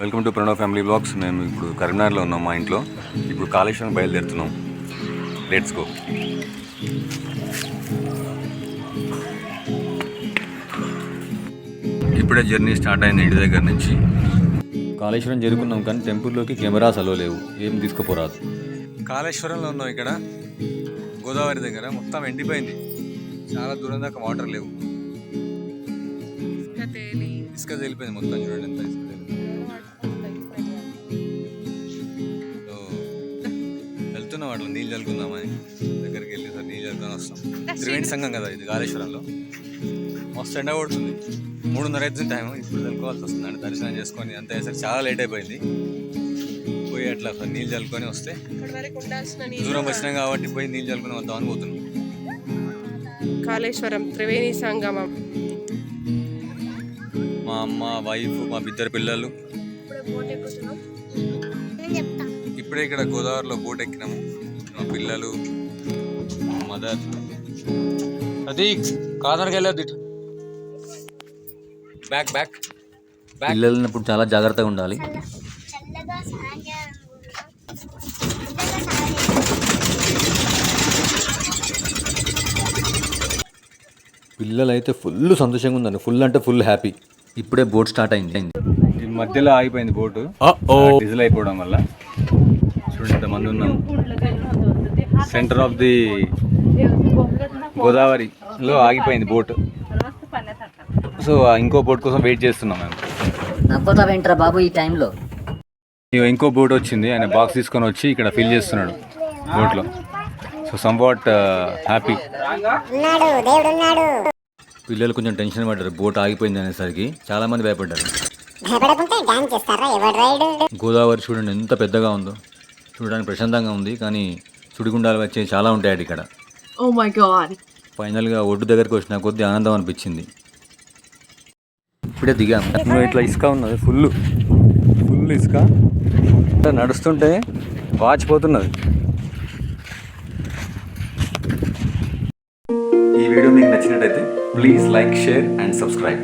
Welcome to Pranav family vlogs. మేము ఇప్పుడు కరీంనగర్లో ఉన్నాం మా ఇంట్లో. ఇప్పుడు కాళేశ్వరం బయలుదేరుతున్నాం. Let's go. ఇప్పుడే జర్నీ స్టార్ట్ అయింది ఇంటి దగ్గర నుంచి. కాళేశ్వరం చేరుకున్నాం కానీ టెంపుల్లోకి కెమెరాస్ అలో లేవు, ఏం తీసుకుపోరాదు. కాళేశ్వరంలో ఉన్నాం, ఇక్కడ గోదావరి దగ్గర మొత్తం ఎండిపోయింది, చాలా దూరం దాకా వాటర్ లేవు. ఇసుక తేలిపోయింది మొత్తం, చూడండి ఎంత ఇసుక వెళ్తున్నాం. అట్లా నీళ్ళు చల్లుకుందామని దగ్గరికి వెళ్ళి సార్ నీళ్ళు చల్లుకొని వస్తాం. త్రివేణి సంఘం కదా ఇది కాళేశ్వరంలో. మస్తు ఎండ కొడుతుంది, 3:30 అవుతుంది టైం. ఇప్పుడు చల్లుకోవాల్సి వస్తుందండి, దర్శనం చేసుకొని అంత అయ్యేసరికి చాలా లేట్ అయిపోయింది. పోయి అట్లా నీళ్ళు చల్లుకొని వస్తే దూరం వచ్చినాం కాబట్టి పోయి నీళ్ళు చల్లుకొని వద్దామని పోతున్నాం. కాళేశ్వరం త్రివేణి సంగమం. మా అమ్మ, వైఫ్, మా ఇద్దరు పిల్లలు ఇప్పుడే ఇక్కడ గోదావరిలో బోట్ ఎక్కినాము. మా పిల్లలు, మదర్. అది కాదనకి వెళ్ళదు. బ్యాక్ బ్యాక్ పిల్లలు ఉన్నప్పుడు చాలా జాగ్రత్తగా ఉండాలి. పిల్లలు అయితే ఫుల్ సంతోషంగా ఉందండి, ఫుల్ అంటే ఫుల్ హ్యాపీ. ఇప్పుడే బోట్ స్టార్ట్ అయింది. ఈ మధ్యలో ఆగిపోయింది బోటు, డీజిల్ అయిపోవడం వల్ల. చూడండి ఎంతమంది ఉన్నాం. సెంటర్ ఆఫ్ ది గోదావరిలో ఆగిపోయింది బోట్. సో ఇంకో బోట్ కోసం వెయిట్ చేస్తున్నాం మేము. నవ్వుతావేంట్రా బాబు ఈ టైంలో? ఇంకో బోట్ వచ్చింది, ఆయన బాక్స్ తీసుకొని వచ్చి ఇక్కడ ఫిల్ చేస్తున్నాడు బోట్లో. So somewhat happy. పిల్లలు కొంచెం టెన్షన్ పడ్డారు, బోట్ ఆగిపోయింది అనేసరికి. చాలా మంది భయపడ్డారు. గోదావరి చూడండి ఎంత పెద్దగా ఉందో, చూడడానికి ప్రశాంతంగా ఉంది, కానీ సుడిగుండాలు వచ్చే చాలా ఉంటాయి ఇక్కడ. ఫైనల్గా ఒడ్డు దగ్గరికి వచ్చిన కొద్ది ఆనందం అనిపించింది. ఇప్పుడే దిగాము. ఇట్లా ఇసుక ఉన్నది, ఫుల్ ఇసుక. నడుస్తుంటే వాచిపోతున్నది. ఈ వీడియో మీకు నచ్చినట్టయితే please like, share and subscribe.